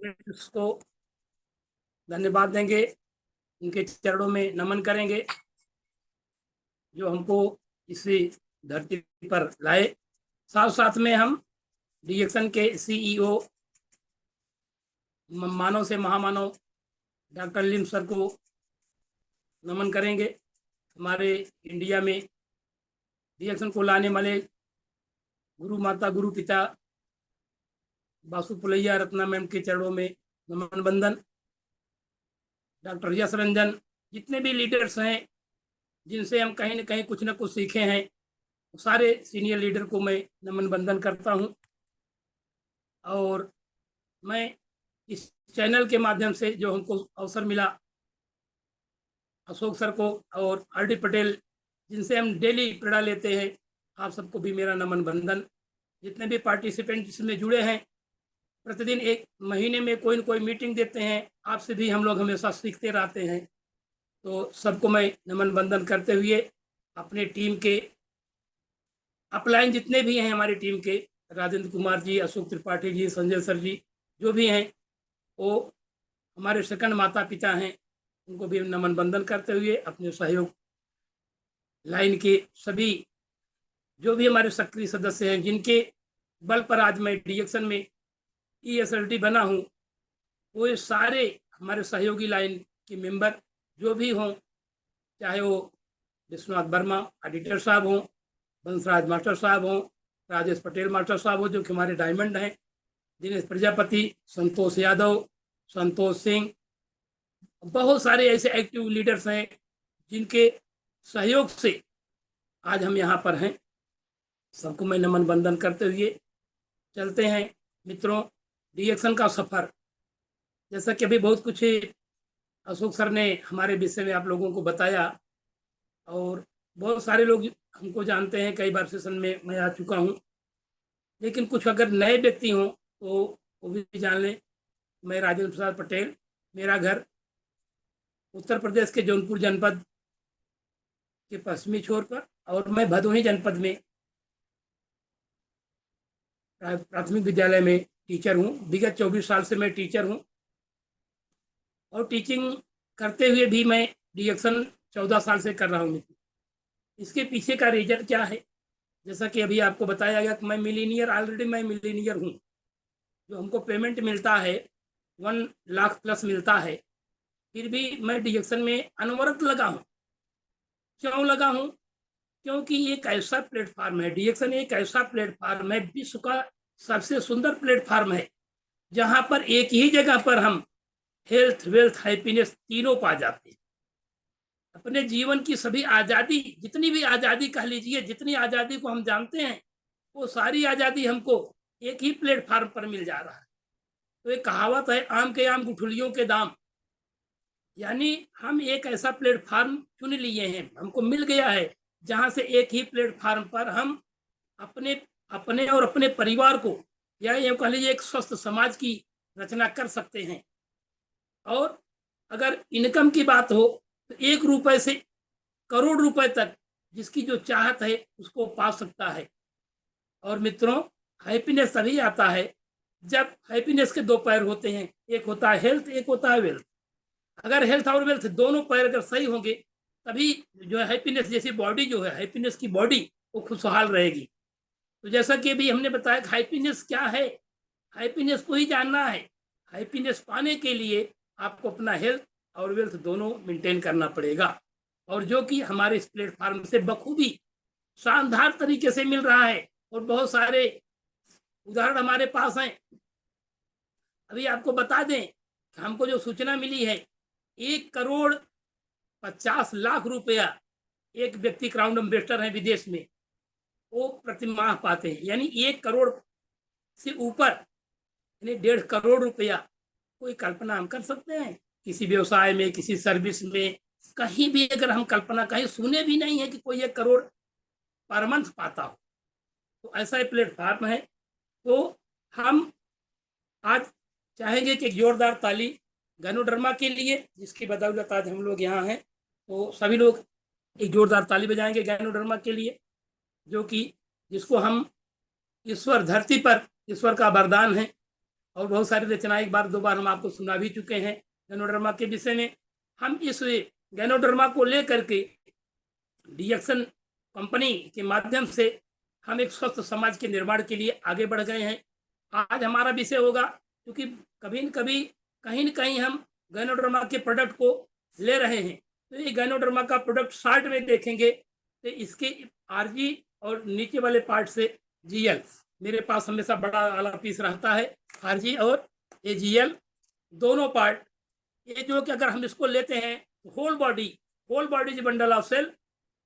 को धन्यवाद देंगे, उनके चरणों में नमन करेंगे जो हमको इसी धरती पर लाए। साथ साथ में हम डीएक्शन के सीईओ मानव से महामानव डॉक्टर लिम सर को नमन करेंगे। हमारे इंडिया में डीएक्शन को लाने वाले गुरु माता गुरु पिता बासुपुलैया रत्ना मैम के चरणों में नमन बंदन। डॉक्टर यश रंजन, जितने भी लीडर्स हैं जिनसे हम कहीं न कहीं कुछ न कुछ सीखे हैं, सारे सीनियर लीडर को मैं नमन बंदन करता हूं। और मैं इस चैनल के माध्यम से जो हमको अवसर मिला, अशोक सर को और आर.डी. पटेल जिनसे हम डेली प्रेरणा लेते हैं, आप सबको भी मेरा नमन बंदन। जितने भी पार्टिसिपेंट इसमें जुड़े हैं, प्रतिदिन एक महीने में कोई न कोई मीटिंग देते हैं, आपसे भी हम लोग हमेशा सीखते रहते हैं। तो सबको मैं नमन बंदन करते हुए अपने टीम के अपलाइन जितने भी हैं, हमारी टीम के राजेंद्र कुमार जी, अशोक त्रिपाठी जी, संजय सर जी, जो भी हैं वो हमारे सेकंड माता पिता हैं, उनको भी नमन बंदन करते हुए अपने सहयोग लाइन के सभी जो भी हमारे सक्रिय सदस्य हैं, जिनके बल पर आज मैं डीएक्शन में ESLT बना हूँ, वो ये सारे हमारे सहयोगी लाइन के मेंबर जो भी हों, चाहे वो विश्वनाथ वर्मा एडिटर साहब हों, बंसराज मास्टर साहब हों, राजेश पटेल मास्टर साहब हो जो कि हमारे डायमंड हैं, दिनेश प्रजापति, संतोष यादव, संतोष सिंह, बहुत सारे ऐसे एक्टिव लीडर्स हैं जिनके सहयोग से आज हम यहाँ पर हैं। सबको मैं नमन बंदन करते हुए चलते हैं मित्रों डीएक्शन का सफर। जैसा कि अभी बहुत कुछ अशोक सर ने हमारे विषय में आप लोगों को बताया और बहुत सारे लोग हमको जानते हैं, कई बार सेशन में मैं आ चुका हूँ, लेकिन कुछ अगर नए व्यक्ति हों तो वो भी जान लें। मैं राजेंद्र प्रसाद पटेल, मेरा घर उत्तर प्रदेश के जौनपुर जनपद के पश्चिमी छोर पर, और मैं भदोही जनपद में प्राथमिक विद्यालय में टीचर हूँ। विगत 24 साल से मैं टीचर हूँ और टीचिंग करते हुए भी मैं डीएक्शन 14 साल से कर रहा हूँ। इसके पीछे का रीजन क्या है, जैसा कि अभी आपको बताया गया कि मैं मिलीनियर, ऑलरेडी मैं मिलीनियर हूँ। जो हमको पेमेंट मिलता है 1 लाख प्लस मिलता है, फिर भी मैं डीएक्शन में अनवरत लगा हूँ। क्यों लगा हूँ? क्योंकि एक ऐसा प्लेटफार्म है, डीएक्शन एक ऐसा प्लेटफार्म है, विश्व का सबसे सुंदर प्लेटफार्म है, जहां पर एक ही जगह पर हम हेल्थ, वेल्थ, हैप्पीनेस तीनों पा जाते हैं। अपने जीवन की सभी आज़ादी, जितनी भी आज़ादी कह लीजिए, जितनी आज़ादी को हम जानते हैं, वो सारी आज़ादी हमको एक ही प्लेटफार्म पर मिल जा रहा है। तो एक कहावत है, आम के आम गुठलियों के दाम, यानी हम एक ऐसा प्लेटफार्म चुन लिए हैं, हमको मिल गया है, जहां से एक ही प्लेटफार्म पर हम अपने अपने और अपने परिवार को, या ये कह लीजिए एक स्वस्थ समाज की रचना कर सकते हैं। और अगर इनकम की बात हो तो 1 रुपए से करोड़ रुपए तक जिसकी जो चाहत है उसको पा सकता है। और मित्रों, हैप्पीनेस तभी आता है जब हैप्पीनेस के 2 पैर होते हैं, एक होता है हेल्थ, एक होता है वेल्थ। अगर हेल्थ और वेल्थ दोनों पैर अगर सही होंगे, तभी जो है हैप्पीनेस जैसी बॉडी, जो है हैप्पीनेस की बॉडी, वो खुशहाल रहेगी। तो जैसा कि अभी हमने बताया हैप्पीनेस क्या है, हैप्पीनेस को ही जानना है। हैप्पीनेस पाने के लिए आपको अपना हेल्थ और वेल्थ दोनों मेंटेन करना पड़ेगा, और जो कि हमारे इस प्लेटफार्म से बखूबी शानदार तरीके से मिल रहा है। और बहुत सारे उदाहरण हमारे पास हैं। अभी आपको बता दें, हमको जो सूचना मिली है, 1,50,00,000 रुपया एक व्यक्ति क्राउन एम्बेसडर है विदेश में, वो प्रति माह पाते हैं। यानी 1 करोड़ से ऊपर, यानी 1.5 करोड़ रुपया। कोई कल्पना हम कर सकते हैं? किसी व्यवसाय में, किसी सर्विस में, कहीं भी अगर हम कल्पना, कहीं सुने भी नहीं है कि कोई 1 करोड़ पर मंथ पाता हो। तो ऐसा ही प्लेटफार्म है। तो हम आज चाहेंगे कि जोरदार ताली गैनोडर्मा के लिए, जिसकी बदौलत आज हम लोग यहाँ हैं। तो सभी लोग एक जोरदार ताली बजाएंगे गैनोडर्मा के लिए, जो कि जिसको हम ईश्वर, धरती पर ईश्वर का वरदान है। और बहुत सारी रचनाएं एक बार दो बार हम आपको सुना भी चुके हैं गैनोडर्मा के विषय में। हम इस गैनोडर्मा को लेकर के डीएक्सन कंपनी के माध्यम से हम एक स्वस्थ समाज के निर्माण के लिए आगे बढ़ गए हैं। आज हमारा विषय होगा, क्योंकि कभी न कभी कहीं न कहीं हम गैनोडर्मा के प्रोडक्ट को ले रहे हैं, तो ये गैनोडर्मा का प्रोडक्ट शार्ट में देखेंगे तो इसके आरजी और नीचे वाले पार्ट से जीएल, मेरे पास हमेशा बड़ा वाला पीस रहता है, आरजी और ये जीएल दोनों पार्ट, ये जो कि अगर हम इसको लेते हैं whole body bundle of sale,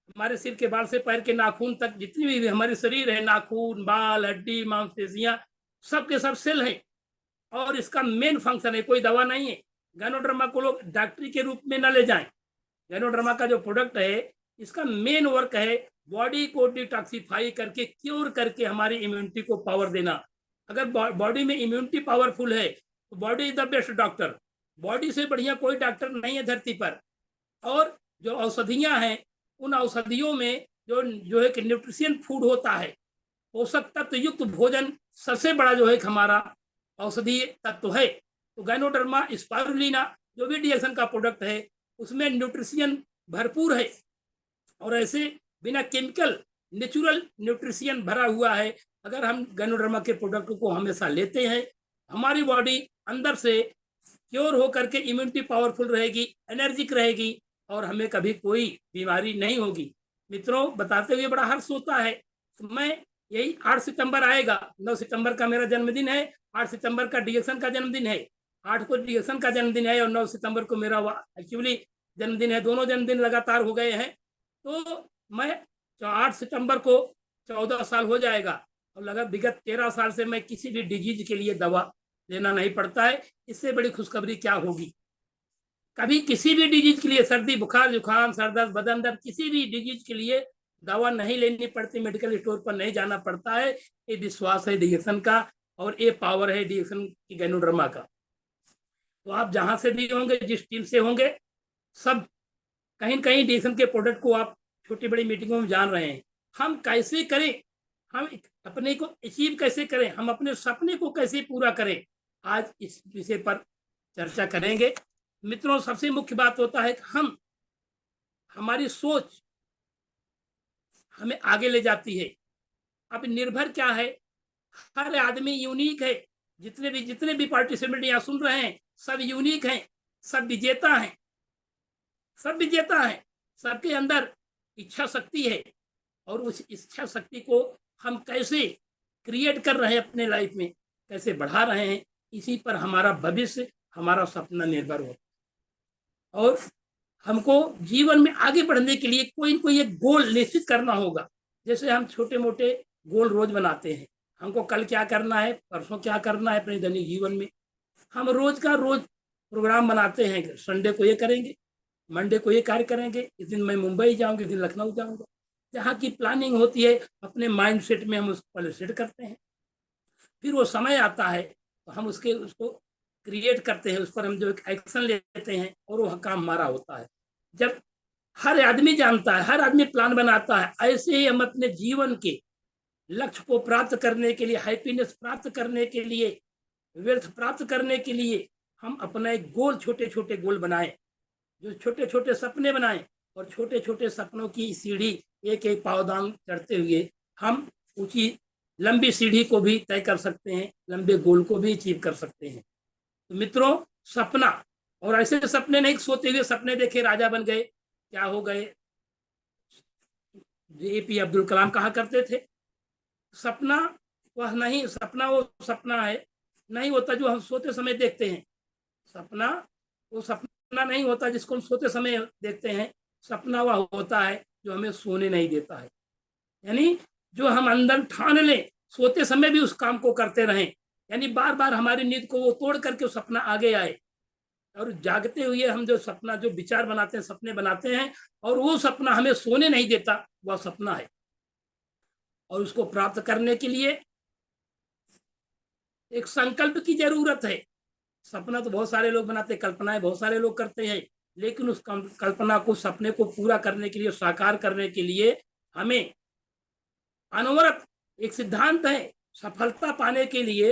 हमारे सिर के बाल से पैर के नाखून तक जितनी भी हमारे शरीर है, नाखून, बाल, हड्डी, मांसपेशियां, सब के सब सेल हैं। और इसका मेन फंक्शन है, कोई दवा नहीं है। गैनोडर्मा को लोग डॉक्टरी के रूप में न ले जाएं। गैनोडर्मा का जो प्रोडक्ट है, इसका मेन वर्क है बॉडी को डिटॉक्सिफाई करके, क्योर करके हमारी इम्यूनिटी को पावर देना। अगर बॉडी में इम्यूनिटी पावरफुल है तो body is the best doctor. Body से बढ़िया कोई डॉक्टर नहीं है धरती पर। और जो औषधियां हैं, उन औषधियों में जो है कि न्यूट्रिशियन फूड होता है, पोषक तत्व युक्त भोजन सबसे बड़ा जो है हमारा औषधीय तत्व है। तो गैनोडर्मा स्पाइरुलिना जो भी डीएक्सन का प्रोडक्ट है, उसमें न्यूट्रिशियन भरपूर है और ऐसे बिना केमिकल नेचुरल न्यूट्रिशियन भरा हुआ है। अगर हम गैनोडर्मा के प्रोडक्ट को हमेशा लेते हैं, हमारी बॉडी अंदर से क्योर होकर के इम्यूनिटी पावरफुल रहेगी, एनर्जिक रहेगी और हमें कभी कोई बीमारी नहीं होगी। मित्रों, बताते हुए बड़ा हर्ष होता है। तो मैं यही 8 सितंबर आएगा, 9 सितंबर का मेरा जन्मदिन है, 8 सितंबर का डीएक्सन का जन्मदिन है, 8 को डीएक्सन का जन्मदिन है और 9 सितंबर को मेरा एक्चुअली जन्मदिन है। दोनों जन्मदिन लगातार हो गए हैं। तो मैं 8 सितंबर को 14 साल हो जाएगा और लगा विगत 13 साल से मैं किसी भी डिजीज के लिए दवा लेना नहीं पड़ता है। इससे बड़ी खुशखबरी क्या होगी। कभी किसी भी डिजीज के लिए, सर्दी, बुखार, जुकाम, सर दर्द, बदन दर्द, किसी भी डिजीज के लिए दवा नहीं लेनी पड़ती, मेडिकल स्टोर पर नहीं जाना पड़ता है। ये विश्वास है डीएक्सन का और ये पावर है डीएक्सन की गैनोडर्मा का। तो आप जहां से भी होंगे, जिस टीम से होंगे, सब कहीं कहीं डीएक्सन के प्रोडक्ट को आप छोटी बड़ी मीटिंगों में जान रहे हैं। हम कैसे करें, हम अपने को अचीव कैसे करें, हम अपने सपने को कैसे पूरा करें, आज इस विषय पर चर्चा करेंगे। मित्रों, सबसे मुख्य बात होता है कि हमारी सोच हमें आगे ले जाती है। अब निर्भर क्या है, हर आदमी यूनिक है। जितने भी पार्टिसिपेंट यहाँ सुन रहे हैं, सब यूनिक हैं, सब विजेता हैं, सब विजेता हैं। सबके अंदर इच्छा शक्ति है और उस इच्छा शक्ति को हम कैसे क्रिएट कर रहे हैं, अपने लाइफ में कैसे बढ़ा रहे हैं, इसी पर हमारा भविष्य, हमारा सपना निर्भर होता है। और हमको जीवन में आगे बढ़ने के लिए कोई न कोई एक गोल निश्चित करना होगा। जैसे हम छोटे मोटे गोल रोज बनाते हैं, हमको कल क्या करना है, परसों क्या करना है अपने दैनिक जीवन में, हम रोज का रोज प्रोग्राम बनाते हैं। संडे को ये करेंगे, मंडे को ये कार्य करेंगे, इस दिन मैं मुंबई जाऊंगा, इस दिन लखनऊ जाऊंगा। जहाँ की प्लानिंग होती है, अपने माइंड सेट में हम उसको पहले सेट करते हैं। फिर वो समय आता है तो हम उसको क्रिएट करते हैं, उस पर हम जो एक्शन लेते हैं और वो काम हमारा होता है। जब हर आदमी जानता है, हर आदमी प्लान बनाता है, ऐसे ही हम अपने जीवन के लक्ष्य को प्राप्त करने के लिए, हैप्पीनेस प्राप्त करने के लिए, वेल्थ प्राप्त करने के लिए हम अपना एक गोल, छोटे छोटे गोल बनाएं, जो छोटे छोटे सपने बनाएं और छोटे छोटे सपनों की सीढ़ी एक एक पावदान चढ़ते हुए हम ऊंची लंबी सीढ़ी को भी तय कर सकते हैं, लंबे गोल को भी अचीव कर सकते हैं। तो मित्रों, सपना, और ऐसे सपने नहीं सोते हुए सपने देखे राजा बन गए, क्या हो गए। एपी अब्दुल कलाम कहा करते थे, सपना वह नहीं, सपना वो सपना है नहीं होता जो हम सोते समय देखते हैं। सपना वो सपना नहीं होता जिसको हम सोते समय देखते हैं। सपना वह होता है जो हमें सोने नहीं देता है। यानी जो हम अंदर ठान लें, सोते समय भी उस काम को करते रहें, यानी बार बार हमारी नींद को वो तोड़ करके वो सपना आगे आए। और जागते हुए हम जो सपना, जो विचार बनाते हैं, सपने बनाते हैं, और वो सपना हमें सोने नहीं देता, वह सपना है। और उसको प्राप्त करने के लिए एक संकल्प की जरूरत है। सपना तो बहुत सारे लोग बनाते हैं, कल्पनाएं बहुत सारे लोग करते हैं, लेकिन उस कल्पना को, सपने को पूरा करने के लिए, साकार करने के लिए हमें अनवरत एक सिद्धांत है। सफलता पाने के लिए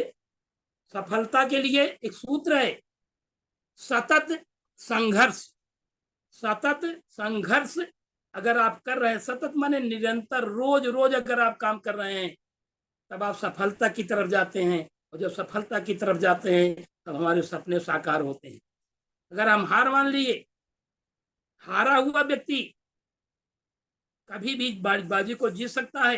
सफलता के लिए एक सूत्र है, सतत संघर्ष। सतत संघर्ष अगर आप कर रहे हैं, सतत माने निरंतर, रोज रोज अगर आप काम कर रहे हैं, तब आप सफलता की तरफ जाते हैं। और जब सफलता की तरफ जाते हैं तब हमारे सपने साकार होते हैं। अगर हम हार मान लिए, हारा हुआ व्यक्ति कभी भी बाजी को जीत सकता है।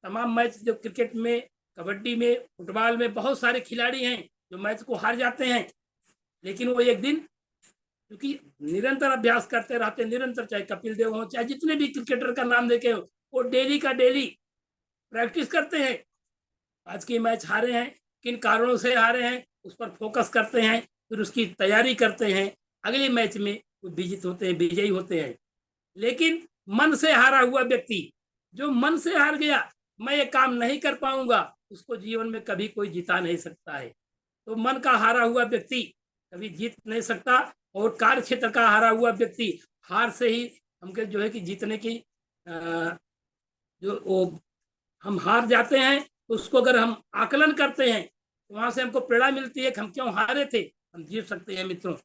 तमाम मैच जो क्रिकेट में, कबड्डी में, फुटबॉल में बहुत सारे खिलाड़ी हैं जो मैच को हार जाते हैं, लेकिन वो एक दिन, क्योंकि निरंतर अभ्यास करते रहते, निरंतर, चाहे कपिल देव हो, चाहे जितने भी क्रिकेटर का नाम देखे हो, वो डेली का डेली प्रैक्टिस करते हैं। आज के मैच हारे हैं, किन कारणों से हारे हैं, उस पर फोकस करते हैं, फिर उसकी तैयारी करते हैं, अगले मैच में वो विजित होते हैं, विजयी होते हैं। लेकिन मन से हारा हुआ व्यक्ति, जो मन से हार गया, मैं ये काम नहीं कर पाऊंगा, उसको जीवन में कभी कोई जिता नहीं सकता है। तो मन का हारा हुआ व्यक्ति कभी जीत नहीं सकता, और कार्य क्षेत्र का हारा हुआ व्यक्ति हार से ही हमके जो है कि जीतने की जो वो हम हार जाते हैं, तो उसको अगर हम आकलन करते हैं तो वहां से हमको प्रेरणा मिलती है कि हम क्यों हारे थे, हम जीत सकते हैं मित्रों।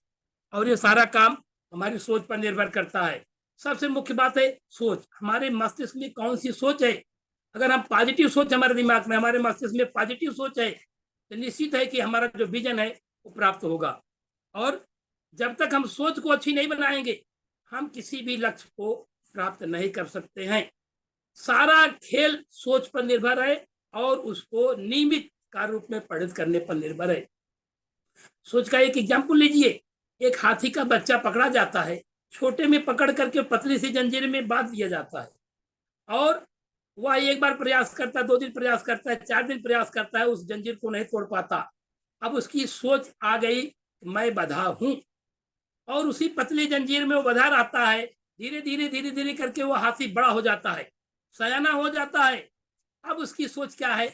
और ये सारा काम हमारी सोच पर निर्भर करता है। सबसे मुख्य बात है सोच। हमारे मस्तिष्क में कौन सी सोच है? अगर हम पॉजिटिव सोच हमारे दिमाग में, हमारे मस्तिष्क में पॉजिटिव सोच है, तो निश्चित है कि हमारा जो विजन है वो प्राप्त होगा। और जब तक हम सोच को अच्छी नहीं बनाएंगे, हम किसी भी लक्ष्य को प्राप्त नहीं कर सकते हैं। सारा खेल सोच पर निर्भर है और उसको नियमित कार्य रूप में परिणत करने पर निर्भर है। सोच का एक एग्जाम्पल लीजिए। एक हाथी का बच्चा पकड़ा जाता है, छोटे में पकड़ करके पतली सी जंजीर में बांध दिया जाता है, और वह एक बार प्रयास करता है, 2 दिन प्रयास करता है, 4 दिन प्रयास करता है, उस जंजीर को नहीं तोड़ पाता। अब उसकी सोच आ गई, मैं बंधा हूं, और उसी पतली जंजीर में वो बंधा रहता है। धीरे धीरे धीरे धीरे करके वो हाथी बड़ा हो जाता है, सयाना हो जाता है। अब उसकी सोच क्या है?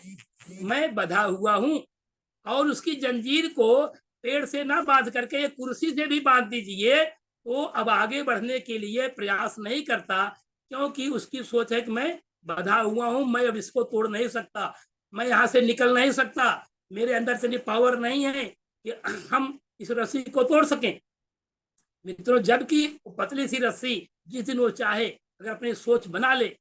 मैं बंधा हुआ हूं, और उसकी जंजीर को पेड़ से ना बांध करके एक कुर्सी से भी बांध दीजिए, तो अब आगे बढ़ने के लिए प्रयास नहीं करता, क्योंकि उसकी सोच है कि मैं बंधा हुआ हूं, मैं अब इसको तोड़ नहीं सकता, मैं यहां से निकल नहीं सकता, मेरे अंदर से पावर नहीं है कि हम इस रस्सी को तोड़ सकें। मित्रों, जबकि पतली सी रस्सी जिस दिन वो चाहे अगर अपनी सोच बना ले,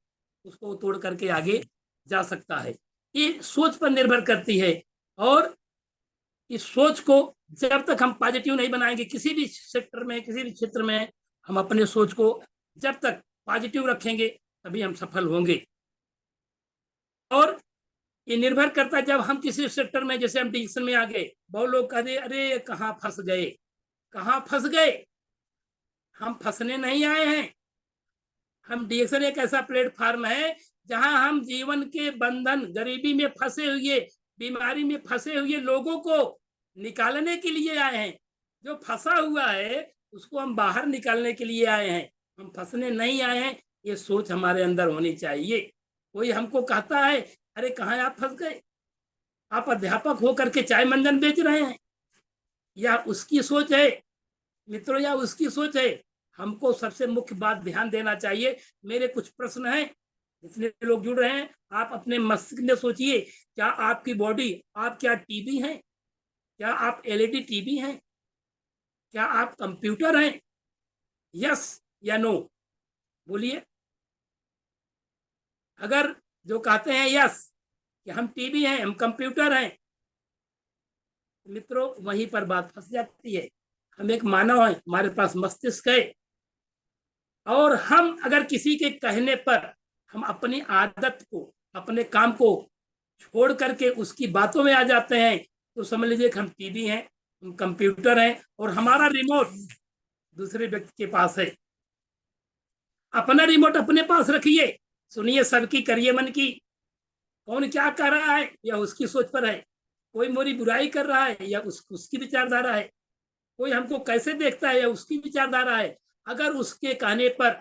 उसको तोड़ करके आगे जा सकता है। ये सोच पर निर्भर करती है। और इस सोच को जब तक हम पॉजिटिव नहीं बनाएंगे, किसी भी सेक्टर में, किसी भी क्षेत्र में, हम अपने सोच को जब तक पॉजिटिव रखेंगे तभी हम सफल होंगे। और ये निर्भर करता है, जब हम किसी सेक्टर में, जैसे हम डिसीजन में आ गए, बहुत लोग कहते अरे कहाँ फंस गए, कहाँ फंस गए। हम फंसने नहीं आए हैं। हम डिसीजन एक ऐसा प्लेटफॉर्म है जहां हम जीवन के बंधन, गरीबी में फंसे हुए, बीमारी में फंसे हुए लोगों को निकालने के लिए आए हैं। जो फंसा हुआ है उसको हम बाहर निकालने के लिए आए हैं, हम फंसने नहीं आए हैं। ये सोच हमारे अंदर होनी चाहिए। कोई हमको कहता है अरे कहाँ आप फंस गए, आप अध्यापक होकर के चाय मंजन बेच रहे हैं, या उसकी सोच है मित्रों, या उसकी सोच है। हमको सबसे मुख्य बात ध्यान देना चाहिए। मेरे कुछ प्रश्न हैं, जितने लोग जुड़ रहे हैं, आप अपने मस्तिष्क में सोचिए, क्या आपकी बॉडी, आप क्या टीवी हैं, क्या आप एलईडी टीवी हैं, क्या आप कंप्यूटर हैं? यस या नो, बोलिए। अगर जो कहते हैं यस कि हम टीवी हैं, हम कंप्यूटर हैं, मित्रों वहीं पर बात फंस जाती है। हम एक मानव हैं, हमारे पास मस्तिष्क है, और हम अगर किसी के कहने पर हम अपनी आदत को, अपने काम को छोड़ करके उसकी बातों में आ जाते हैं, तो समझ लीजिए कि हम टीवी हैं, हम कंप्यूटर हैं, और हमारा रिमोट दूसरे व्यक्ति के पास है। अपना रिमोट अपने पास रखिए, सुनिए सबकी, करिए मन की। कौन क्या कर रहा है या उसकी सोच पर है, कोई मेरी बुराई कर रहा है या उसकी विचारधारा है, कोई हमको कैसे देखता है या उसकी विचारधारा है। अगर उसके कहने पर,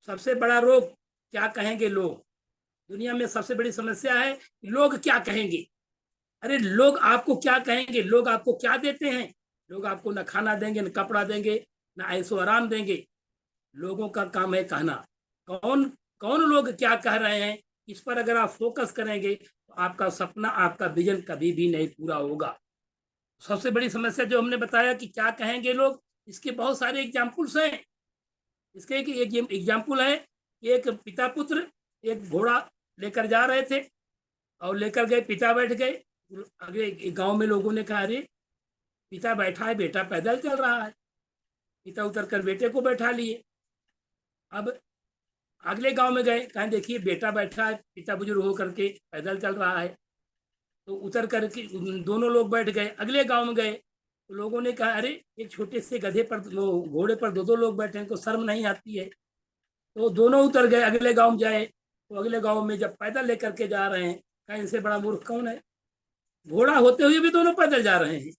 सबसे बड़ा रोग क्या कहेंगे लोग, दुनिया में सबसे बड़ी समस्या है लोग क्या कहेंगे। अरे लोग आपको क्या कहेंगे, लोग आपको क्या देते हैं? लोग आपको न खाना देंगे, न कपड़ा देंगे, न ऐसो आराम देंगे। लोगों का काम है कहना। कौन कौन लोग क्या कह रहे हैं, इस पर अगर आप फोकस करेंगे तो आपका सपना, आपका विजन कभी भी नहीं पूरा होगा। सबसे बड़ी समस्या जो हमने बताया कि क्या कहेंगे लोग, इसके बहुत सारे एग्जाम्पल्स हैं। इसके एक एग्जाम्पल है, एक पिता पुत्र एक घोड़ा लेकर जा रहे थे और लेकर गए, पिता बैठ गए। अगले गांव में लोगों ने कहा, अरे पिता बैठा है, बेटा पैदल चल रहा है। पिता उतर कर बेटे को बैठा लिए। अब अगले गांव में गए, कहें देखिए बेटा बैठा है, पिता बुजुर्ग होकर के पैदल चल रहा है। तो उतर करके दोनों लोग बैठ गए। अगले गांव में गए तो लोगों ने कहा, अरे एक छोटे से गधे पर, वो घोड़े पर दो दो लोग बैठे हैं, इनको शर्म नहीं आती है। तो दोनों उतर गए, अगले गांव में जाए तो अगले गांव में जब पैदल लेकर के जा रहे हैं, कहा इनसे बड़ा मूर्ख कौन है, घोड़ा होते हुए भी दोनों पैदल जा रहे हैं।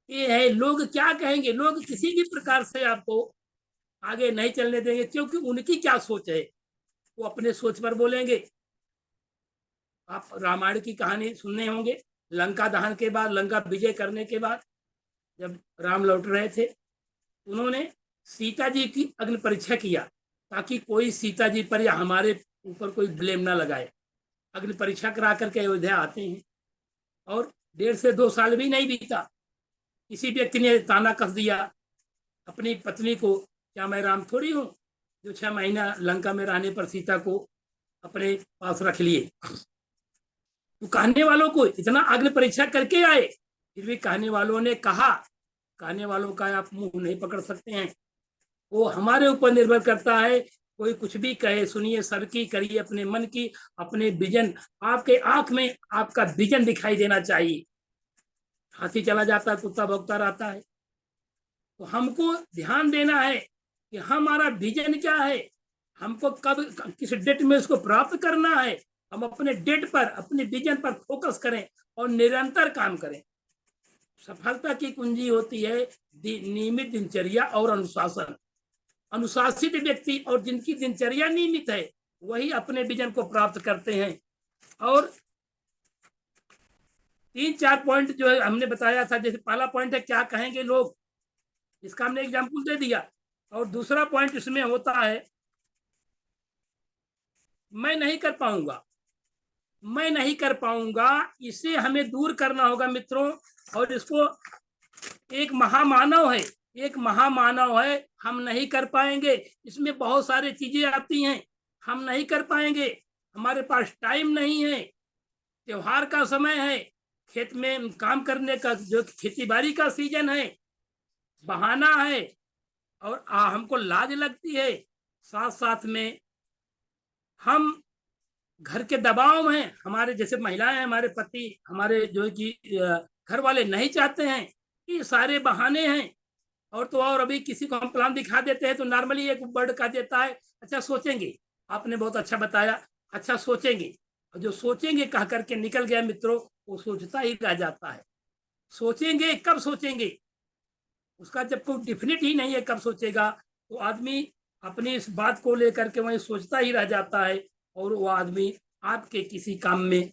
ये है, लोग क्या कहेंगे, लोग किसी भी प्रकार से आपको आगे नहीं चलने देंगे, क्योंकि उनकी क्या सोच है, वो अपने सोच पर बोलेंगे। आप रामायण की कहानी सुनने होंगे, लंका दहन के बाद, लंका विजय करने के बाद जब राम लौट रहे थे, उन्होंने सीता जी की अग्नि परीक्षा किया, ताकि कोई सीता जी पर या हमारे ऊपर कोई ब्लेम ना लगाए। अग्नि परीक्षा करा करके अयोध्या आते हैं और 1.5 से 2 साल भी नहीं बीता, किसी व्यक्ति ने ताना कस दिया अपनी पत्नी को, क्या मैं राम थोड़ी हूँ जो 6 महीना लंका में रहने पर सीता को अपने पास रख लिए। तो कहने वालों को इतना अग्नि परीक्षा करके आए, फिर भी कहने वालों ने कहा, कहने वालों का आप मुंह नहीं पकड़ सकते हैं। वो हमारे ऊपर निर्भर करता है, कोई कुछ भी कहे सुनिए, सर की करिए अपने मन की, अपने विजन, आपके आंख में आपका विजन दिखाई देना चाहिए। हाथी चला जाता है, कुत्ता भौंकता रहता है। तो हमको ध्यान देना है कि हमारा विजन क्या है, हमको कब किस डेट में उसको प्राप्त करना है। हम अपने डेट पर, अपने विजन पर फोकस करें और निरंतर काम करें। सफलता की कुंजी होती है नियमित दिनचर्या और अनुशासन। अनुशासित व्यक्ति और जिनकी दिनचर्या नियमित है, वही अपने विजन को प्राप्त करते हैं। और 3-4 पॉइंट जो है हमने बताया था, जैसे पहला पॉइंट है क्या कहेंगे लोग, इसका हमने एग्जाम्पल दे दिया। और दूसरा पॉइंट इसमें होता है, मैं नहीं कर पाऊंगा, मैं नहीं कर पाऊंगा, इसे हमें दूर करना होगा मित्रों। और इसको एक महामानव है, एक महामानव है, हम नहीं कर पाएंगे। इसमें बहुत सारी चीजें आती हैं, हम नहीं कर पाएंगे, हमारे पास टाइम नहीं है, त्योहार का समय है, खेत में काम करने का, जो खेती बाड़ी का सीजन है, बहाना है, और हमको लाज लगती है। साथ साथ में हम घर के दबाव में, हमारे जैसे महिलाएं, हमारे पति, हमारे जो है कि घर वाले नहीं चाहते हैं, ये सारे बहाने हैं। और तो और अभी किसी को हम प्लान दिखा देते हैं तो नॉर्मली एक वर्ड कह देता है, अच्छा सोचेंगे। आपने बहुत अच्छा बताया, अच्छा सोचेंगे। और जो सोचेंगे कह करके निकल गया मित्रों, वो सोचता ही रह जाता है। सोचेंगे, कब सोचेंगे, उसका जब कोई डिफिनिट ही नहीं है कब सोचेगा, तो आदमी अपनी इस बात को लेकर के वही सोचता ही रह जाता है। और वो आदमी आपके किसी काम में,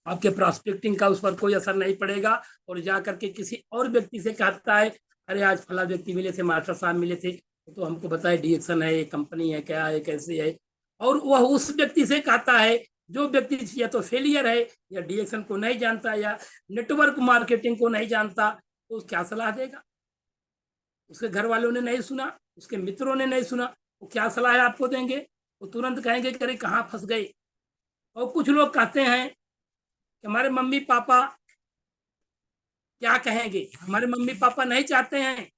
आपके प्रॉस्पेक्टिंग का उस पर कोई असर नहीं पड़ेगा। और जा करके किसी और व्यक्ति से कहता है, अरे आज फला व्यक्ति मिले थे, मास्टर साहब मिले थे, तो हमको बताए डीएक्शन है, ये कंपनी है, क्या है, कैसे है। और वह उस व्यक्ति से कहता है जो व्यक्ति या तो फेलियर है, या डीएक्शन को नहीं जानता, या नेटवर्क मार्केटिंग को नहीं जानता, तो क्या सलाह देगा। उसके घर वालों ने नहीं सुना, उसके मित्रों ने नहीं सुना, वो क्या सलाह आपको देंगे, वो तुरंत कहेंगे कि अरे कहाँ फंस गए। और कुछ लोग कहते हैं कि हमारे मम्मी पापा क्या कहेंगे, हमारे मम्मी पापा नहीं चाहते हैं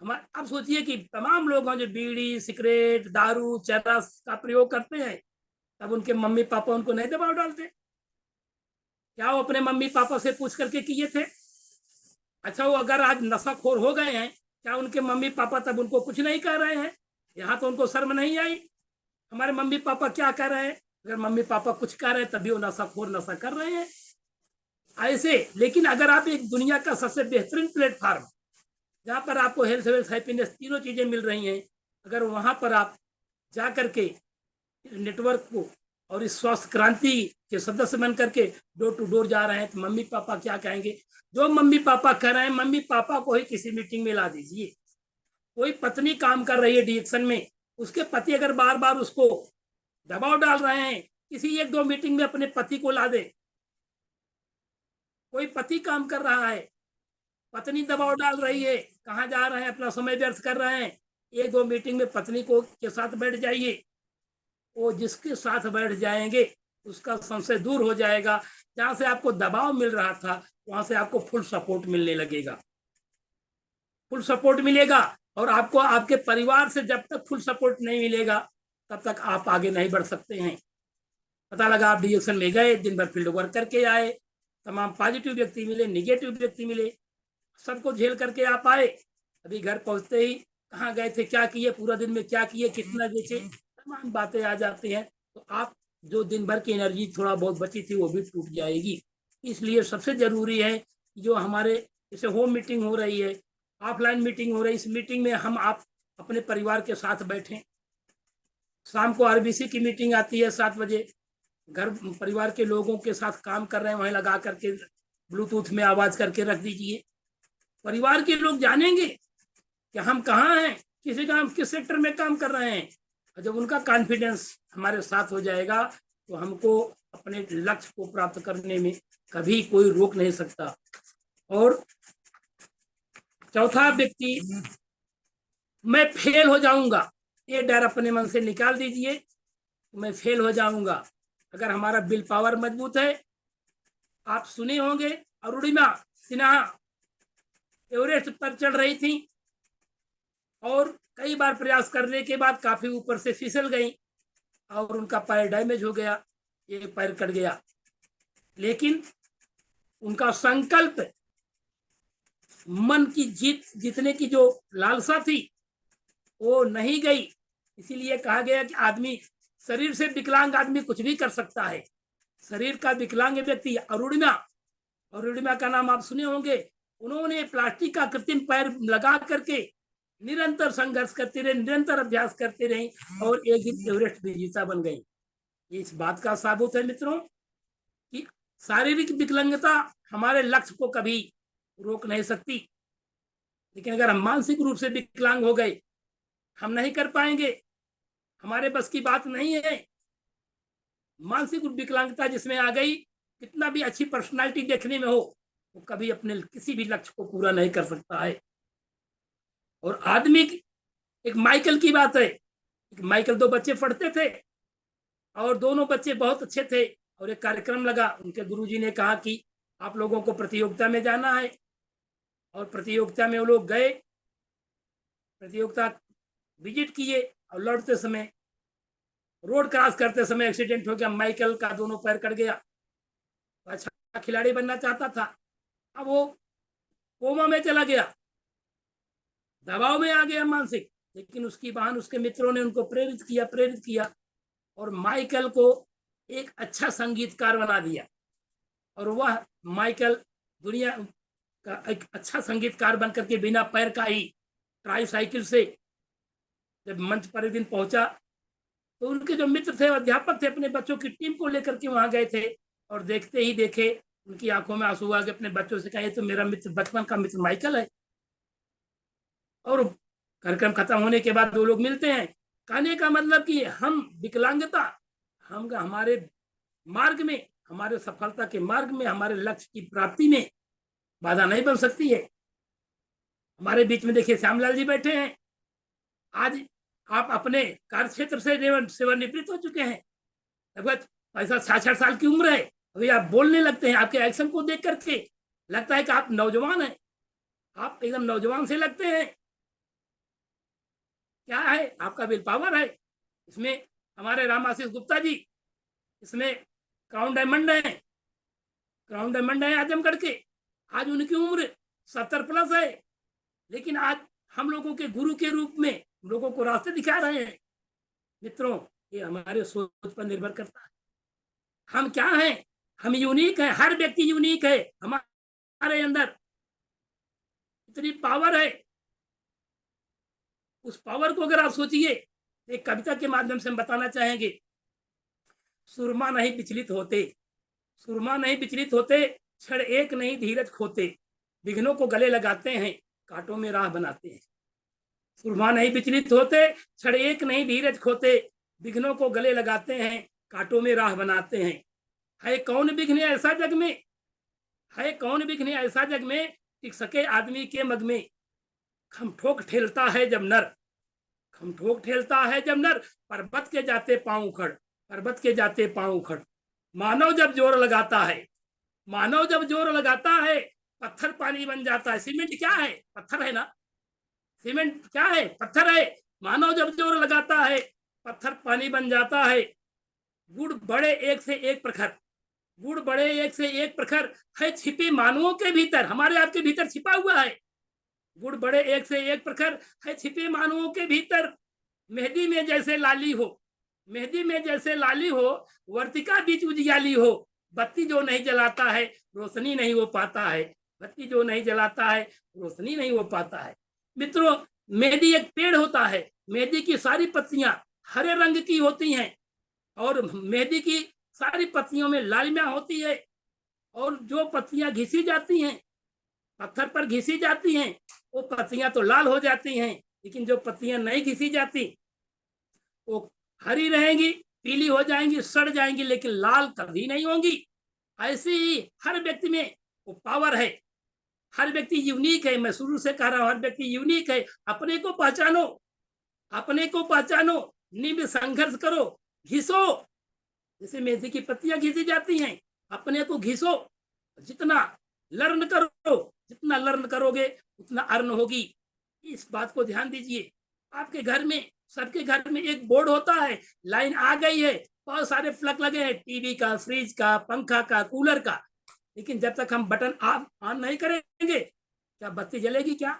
हमारे। अब सोचिए कि तमाम लोग हैं जो बीड़ी, सिगरेट, दारू, चरस का प्रयोग करते हैं, तब उनके मम्मी पापा उनको नहीं दबाव डालते, क्या वो अपने मम्मी पापा से पूछ करके किए थे। अच्छा, वो अगर आज नशाखोर हो गए हैं, क्या उनके मम्मी पापा तब उनको कुछ नहीं कह रहे हैं, यहाँ तो उनको शर्म नहीं आई, हमारे मम्मी पापा क्या कर रहे हैं। अगर मम्मी पापा कुछ कर रहे हैं तभी वो नशाखोर नशा कर रहे हैं ऐसे। लेकिन अगर आप एक दुनिया का सबसे बेहतरीन प्लेटफॉर्म, जहाँ पर आपको हेल्थ, वेल्थ, हैप्पीनेस तीनों चीजें मिल रही हैं, अगर वहां पर आप जा करके नेटवर्क को और इस स्वास्थ्य क्रांति के सदस्य बन करके डोर टू डोर जा रहे हैं, तो मम्मी पापा क्या कहेंगे। जो मम्मी पापा कह रहे हैं, मम्मी पापा को ही किसी मीटिंग में ला दीजिए। कोई पत्नी काम कर रही है डीएक्शन में, उसके पति अगर बार बार उसको दबाव डाल रहे हैं किसी एक दो मीटिंग में अपने पति को ला दे। कोई पति काम कर रहा है, पत्नी दबाव डाल रही है, कहाँ जा रहे हैं, अपना समय व्यर्थ कर रहे हैं, एक दो मीटिंग में पत्नी को के साथ बैठ जाइए। वो जिसके साथ बैठ जाएंगे उसका संशय दूर हो जाएगा। जहां से आपको दबाव मिल रहा था वहां से आपको फुल सपोर्ट मिलने लगेगा, फुल सपोर्ट मिलेगा। और आपको आपके परिवार से जब तक फुल सपोर्ट नहीं मिलेगा तब तक आप आगे नहीं बढ़ सकते हैं। पता लगा आप डिएक्शन में गए, दिन भर फील्ड वर्क करके आए, तमाम पॉजिटिव व्यक्ति मिले, निगेटिव व्यक्ति मिले, सबको झेल करके आप आए। अभी घर पहुंचते ही कहाँ गए थे, क्या किए, पूरा दिन में क्या किए, कितना बेचे, तमाम बातें आ जाती हैं। तो आप जो दिन भर की एनर्जी थोड़ा बहुत बची थी वो भी टूट जाएगी। इसलिए सबसे जरूरी है जो हमारे जैसे होम मीटिंग हो रही है, ऑफलाइन मीटिंग हो रही है, इस मीटिंग में हम आप अपने परिवार के साथ बैठें। शाम को आरबीसी की मीटिंग आती है 7 बजे, घर परिवार के लोगों के साथ काम कर रहे हैं वहीं लगा करके ब्लूटूथ में आवाज करके रख दीजिए। परिवार के लोग जानेंगे कि हम कहाँ हैं, किसी काम किस सेक्टर में काम कर रहे हैं। और जब उनका कॉन्फिडेंस हमारे साथ हो जाएगा तो हमको अपने लक्ष्य को प्राप्त करने में कभी कोई रोक नहीं सकता। और चौथा व्यक्ति, मैं फेल हो जाऊंगा, ये डर अपने मन से निकाल दीजिए, मैं फेल हो जाऊंगा। अगर हमारा विल पावर मजबूत है, आप सुने होंगे अरुणिमा सिन्हा एवरेस्ट पर चढ़ रही थी और कई बार प्रयास करने के बाद काफी ऊपर से फिसल गई और उनका पैर डैमेज हो गया, एक पैर कट गया। लेकिन उनका संकल्प, मन की जीतने की जो लालसा थी वो नहीं गई। इसीलिए कहा गया कि आदमी, शरीर से विकलांग आदमी कुछ भी कर सकता है। शरीर का विकलांग व्यक्ति अरुणिमा का नाम आप सुने होंगे, उन्होंने प्लास्टिक का कृत्रिम पैर लगा करके निरंतर संघर्ष करती रही, निरंतर अभ्यास करती रही और एक दिन एवरेस्ट विजेता बन गई। इस बात का साबुत है मित्रों कि शारीरिक विकलांगता हमारे लक्ष्य को कभी रोक नहीं सकती, लेकिन अगर हम मानसिक रूप से विकलांग हो गए, हम नहीं कर पाएंगे, हमारे बस की बात नहीं है। मानसिक विकलांगता जिसमें आ गई, कितना भी अच्छी पर्सनालिटी देखने में हो, वो कभी अपने किसी भी लक्ष्य को पूरा नहीं कर सकता है। और आदमी, एक माइकल की बात है, माइकल 2 बच्चे पढ़ते थे और दोनों बच्चे बहुत अच्छे थे और एक कार्यक्रम लगा, उनके गुरुजी ने कहा कि आप लोगों को प्रतियोगिता में जाना है। और प्रतियोगिता में वो लोग गए, प्रतियोगिता विजिट किए और लौटते समय रोड क्रॉस करते समय एक्सीडेंट हो गया, माइकल का दोनों पैर कट गया। अच्छा खिलाड़ी बनना चाहता था, अब वो कोमा में चला गया, दबाव में आ गया मानसिक। लेकिन उसकी बहन, उसके मित्रों ने उनको प्रेरित किया और माइकल को एक अच्छा संगीतकार बना दिया। और वह माइकल दुनिया का एक अच्छा संगीतकार बनकर के बिना पैर का ही ट्राईसाइकिल से जब मंच पर एक दिन पहुंचा तो उनके जो मित्र थे, अध्यापक थे, अपने बच्चों की टीम को लेकर के वहां गए थे और देखते ही देखे उनकी आंखों में आंसू आ गए। अपने बच्चों से कहा, ये तो मेरा मित्र, बचपन का मित्र माइकल है। और कार्यक्रम खत्म होने के बाद 2 लोग मिलते हैं। कहने का मतलब कि हम विकलांगता हमारे मार्ग में, हमारे सफलता के मार्ग में, हमारे लक्ष्य की प्राप्ति में बाधा नहीं बन सकती है। हमारे बीच में देखिए श्यामलाल जी बैठे हैं, आज आप अपने कार्य क्षेत्र से सेवानिवृत्त हो चुके हैं, लगभग 65 साल की उम्र है, अभी आप बोलने लगते हैं। आपके एक्शन को देख करके लगता है कि आप नौजवान हैं, आप एकदम नौजवान से लगते हैं। क्या है? आपका विल पावर है। इसमें हमारे राम आशीष गुप्ता जी, इसमें क्राउन डायमंड है आजमगढ़ के। आज उनकी उम्र 70 प्लस है, लेकिन आज हम लोगों के गुरु के रूप में लोगों को रास्ते दिखा रहे हैं। मित्रों, ये हमारे सोच पर निर्भर करता है, हम क्या हैं। हम यूनिक हैं, हर व्यक्ति यूनिक है, हमारे अंदर इतनी पावर है। उस पावर को अगर आप सोचिए, एक कविता के माध्यम से हम बताना चाहेंगे, सुरमा नहीं विचलित होते, क्षण एक नहीं धीरज खोते, विघ्नों को गले लगाते हैं, कांटों में राह बनाते हैं। सुरमा नहीं विचलित होते, क्षण एक नहीं धीरज खोते, विघ्नों को गले लगाते हैं, कांटों में राह बनाते हैं। है कौन बिघने ऐसा जग में, है कौन बिघने ऐसा जग में, टिक सके आदमी के मग में। खम ठोक ठेलता है जब नर, खम ठोक ठेलता है जब नर, पर्वत के जाते पांव उखड़, पर्वत के जाते पांव उखड़। मानव जब जोर लगाता है, मानव जब जोर लगाता है, पत्थर पानी बन जाता है। सीमेंट क्या है? पत्थर है ना। सीमेंट क्या है? पत्थर है। मानव जब जोर लगाता है, पत्थर पानी बन जाता है। गुड़ बड़े एक से एक प्रखर, गुड़ बड़े एक से एक प्रखर, है छिपे मानवों के भीतर, हमारे आपके भीतर छिपा हुआ है। गुड़ बड़े एक से एक प्रखर, है छिपे मानवों के भीतर। मेहंदी में जैसे लाली हो, मेहंदी में जैसे लाली हो, वर्तिका बीच उजियाली हो। बत्ती जो नहीं जलाता है, रोशनी नहीं हो पाता है। बत्ती जो नहीं जलाता है, रोशनी नहीं हो पाता है। मित्रों, मेहंदी एक पेड़ होता है। मेहंदी की सारी पत्तियां हरे रंग की होती हैं और मेहंदी की सारी पत्तियों में लालिमा होती है। और जो पत्तियां घिसी जाती हैं, पत्थर पर घिसी जाती हैं, वो पत्तियां तो लाल हो जाती हैं, लेकिन जो पत्तियां नहीं घिसी जाती वो हरी रहेंगी, पीली हो जाएंगी, सड़ जाएंगी, लेकिन लाल कभी नहीं होंगी। ऐसे ही हर व्यक्ति में वो पावर है। हर व्यक्ति यूनिक है। मैं शुरू से कह रहा हूं, हर व्यक्ति यूनिक है। अपने को पहचानो, अपने को पहचानो, निम्न संघर्ष करो, घिसो। जैसे मेथी की पत्तियां घिसी जाती हैं, अपने को घिसो। जितना लर्न करो, जितना लर्न करोगे उतना अर्न होगी। इस बात को ध्यान दीजिए। आपके घर में, सबके घर में एक बोर्ड होता है। लाइन आ गई है, बहुत सारे प्लग लगे हैं, टीवी का, फ्रिज का, पंखा का, कूलर का, लेकिन जब तक हम बटन ऑन नहीं करेंगे, क्या बत्ती जलेगी? क्या?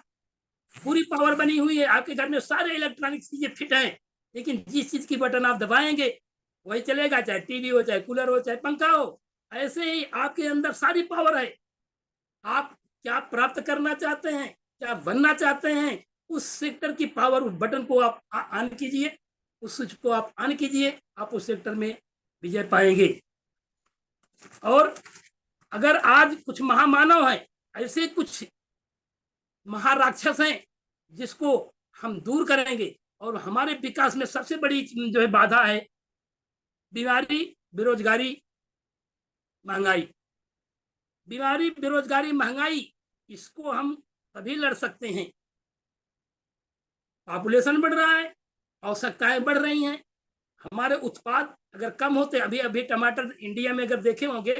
पूरी पावर बनी हुई है, आपके घर में सारे इलेक्ट्रॉनिक चीजें फिट हैं, लेकिन जिस चीज की बटन आप दबाएंगे वही चलेगा, चाहे टीवी हो, चाहे कूलर हो, चाहे पंखा हो। ऐसे ही आपके अंदर सारी पावर है। आप क्या प्राप्त करना चाहते हैं, क्या बनना चाहते हैं, उस सेक्टर की पावर, उस बटन को आप ऑन कीजिए, उस स्विच को आप ऑन कीजिए, आप उस सेक्टर में विजय पाएंगे। और अगर आज कुछ महामानव है, ऐसे कुछ महाराक्षस हैं जिसको हम दूर करेंगे, और हमारे विकास में सबसे बड़ी जो है बाधा है बीमारी, बेरोजगारी, महंगाई। बीमारी, बेरोजगारी, महंगाई, इसको हम तभी लड़ सकते हैं। पॉपुलेशन बढ़ रहा है, आवश्यकताएं बढ़ रही हैं, हमारे उत्पाद अगर कम होते, अभी अभी टमाटर इंडिया में अगर देखे होंगे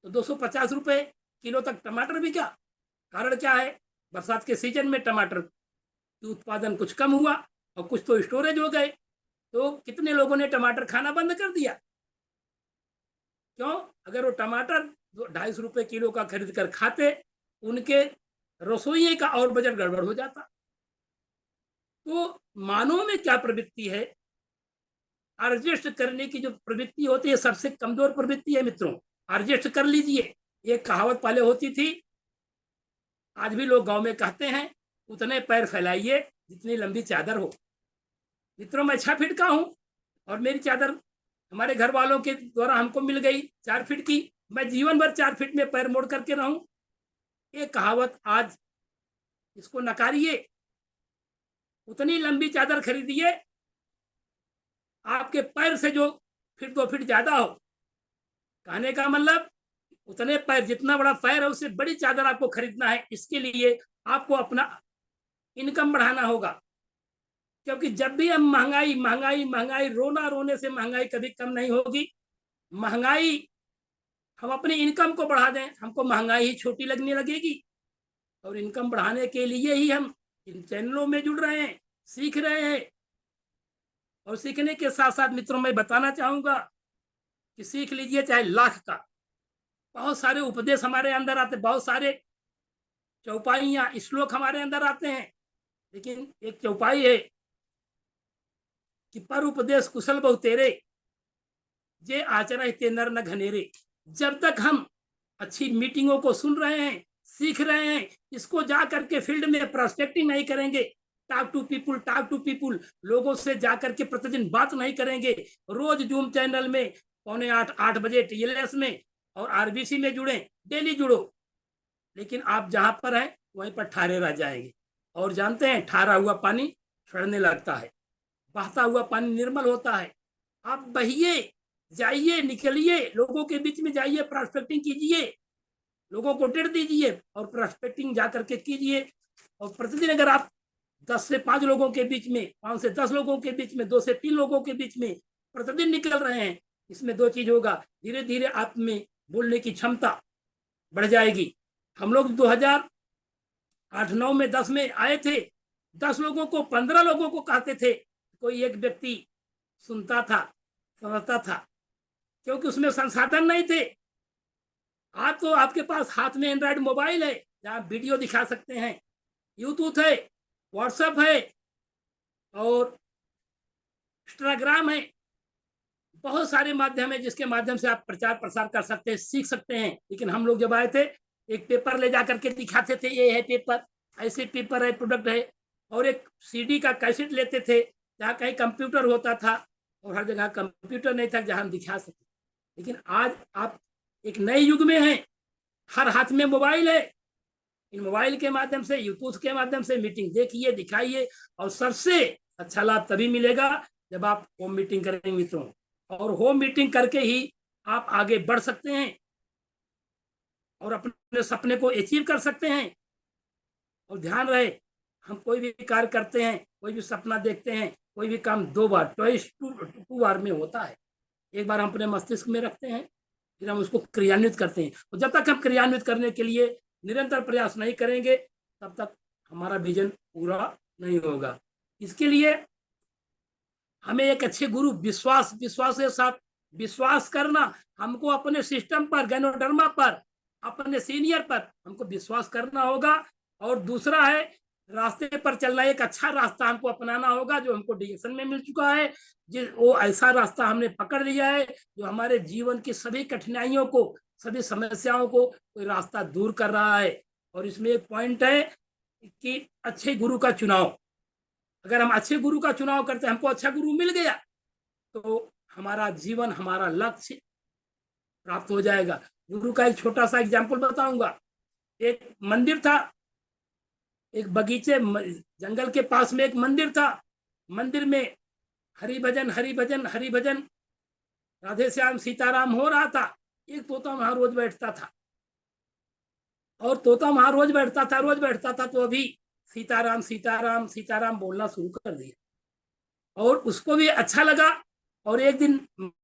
तो 250 रुपए किलो तक टमाटर बिका। कारण क्या है? बरसात के सीजन में टमाटर की उत्पादन कुछ कम हुआ और कुछ तो स्टोरेज हो गए, तो कितने लोगों ने टमाटर खाना बंद कर दिया। क्यों? अगर वो टमाटर 250 रुपए किलो का खरीद कर खाते, उनके रसोई का और बजट गड़बड़ हो जाता। तो मानव में क्या प्रवृत्ति है? एडजस्ट करने की जो प्रवृत्ति होती है, सबसे कमजोर प्रवृत्ति है मित्रों। एडजस्ट कर लीजिए। ये कहावत पहले होती थी, आज भी लोग गांव में कहते हैं, उतने पैर फैलाइए जितनी लंबी चादर हो। मित्रों, मैं 6 फीट का हूं और मेरी चादर हमारे घर वालों के द्वारा हमको मिल गई 4 फीट की। मैं जीवन भर 4 फीट में पैर मोड़ करके रहूं? ये कहावत आज इसको नकारिए। उतनी लंबी चादर खरीदिए आपके पैर से जो फिट 2 फीट ज्यादा हो। कहने का मतलब, उतने पैर, जितना बड़ा पैर है उससे बड़ी चादर आपको खरीदना है। इसके लिए आपको अपना इनकम बढ़ाना होगा, क्योंकि जब भी हम महंगाई महंगाई महंगाई, रोना रोने से महंगाई कभी कम नहीं होगी। महंगाई, हम अपनी इनकम को बढ़ा दें, हमको महंगाई ही छोटी लगने लगेगी। और इनकम बढ़ाने के लिए ही हम इन चैनलों में जुड़ रहे हैं, सीख रहे हैं। और सीखने के साथ साथ मित्रों, मैं बताना चाहूंगा कि सीख लीजिए चाहे लाख का। बहुत सारे उपदेश हमारे अंदर आते, बहुत सारे चौपाइयां, श्लोक हमारे अंदर आते हैं, लेकिन एक चौपाई है कि पर उपदेश कुशल बहु तेरे, जे आचरण ते नर न घनेरे। जब तक हम अच्छी मीटिंगों को सुन रहे हैं, सीख रहे हैं, इसको जा करके फील्ड में प्रोस्पेक्टिंग नहीं करेंगे, talk to people, talk to people, लोगों से जाकर के प्रतिदिन बात नहीं करेंगे, रोज जूम चैनल में 7:45 बजे टीएलएस में और आरबीसी में जुड़े, डेली जुड़ो, लेकिन आप जहां पर हैं वहीं पर ठारे रह जाएंगे। और जानते हैं, ठहरा हुआ पानी सड़ने लगता है, बहता हुआ पानी निर्मल होता है। आप बहिए, जाइए, निकलिए, लोगों के बीच में जाइए, प्रोस्पेक्टिंग कीजिए, लोगों को टिप्स दीजिए और प्रोस्पेक्टिंग जा करके कीजिए। और प्रतिदिन अगर आप 10 से 5 लोगों के बीच में, 5 से 10 लोगों के बीच में, 2 से 3 लोगों के बीच में प्रतिदिन निकल रहे हैं, इसमें 2 चीज होगा, धीरे धीरे आप में बोलने की क्षमता बढ़ जाएगी। हम लोग 2008-9 में 10 में आए थे, 10 लोगों को, 15 लोगों को कहते थे, कोई एक व्यक्ति सुनता था, समझता था, क्योंकि उसमें संसाधन नहीं थे। आज तो आपके पास हाथ में एंड्रॉइड मोबाइल है, जहाँ वीडियो दिखा सकते हैं, यूट्यूब है, व्हाट्सएप है और इंस्टाग्राम है, बहुत सारे माध्यम है जिसके माध्यम से आप प्रचार प्रसार कर सकते हैं, सीख सकते हैं। लेकिन हम लोग जब आए थे, एक पेपर ले जा करके दिखाते थे, ये है पेपर, ऐसे पेपर है, प्रोडक्ट है, और एक सीडी का कैसेट लेते थे, जहाँ कहीं कंप्यूटर होता था और हर जगह कंप्यूटर नहीं था जहाँ हम दिखा सकते। लेकिन आज आप एक नए युग में हैं, हर हाथ में मोबाइल है, इन मोबाइल के माध्यम से, यूट्यूब के माध्यम से मीटिंग देखिए, दिखाइए। और सबसे अच्छा लाभ तभी मिलेगा जब आप होम मीटिंग करेंगे मित्रों, और होम मीटिंग करके ही आप आगे बढ़ सकते हैं और अपने सपने को अचीव कर सकते हैं। और ध्यान रहे, हम कोई भी कार्य करते हैं, कोई भी सपना देखते हैं, कोई भी काम 2 बार, ट्वाइस टू बार में होता है। एक बार हम अपने मस्तिष्क में रखते हैं, फिर हम उसको क्रियान्वित करते हैं, और जब तक हम क्रियान्वित करने के लिए निरंतर प्रयास नहीं करेंगे, तब तक हमारा विजन पूरा नहीं होगा। इसके लिए हमें एक अच्छे गुरु, विश्वास के साथ विश्वास करना, हमको अपने सिस्टम पर, गैनोडर्मा पर, अपने सीनियर पर हमको विश्वास करना होगा। और दूसरा है, रास्ते पर चलना, एक अच्छा रास्ता हमको अपनाना होगा जो हमको डिरेक्शन में मिल चुका है, वो ऐसा रास्ता हमने पकड़ लिया है जो हमारे जीवन की सभी कठिनाइयों को, सभी समस्याओं को कोई रास्ता दूर कर रहा है। और इसमें एक पॉइंट है कि अच्छे गुरु का चुनाव, अगर हम अच्छे गुरु का चुनाव करते हैं, हमको अच्छा गुरु मिल गया, तो हमारा जीवन, हमारा लक्ष्य प्राप्त हो जाएगा। गुरु का एक छोटा सा एग्जाम्पल बताऊंगा। एक मंदिर था, एक बगीचे, जंगल के पास में एक मंदिर था। मंदिर में हरि भजन, हरि भजन, हरि भजन, राधे श्याम सीताराम हो रहा था। एक तोता वहां रोज बैठता था, और तोता वहां रोज बैठता था, तो अभी सीताराम सीताराम सीताराम बोलना शुरू कर दिया, और उसको भी अच्छा लगा। और एक दिन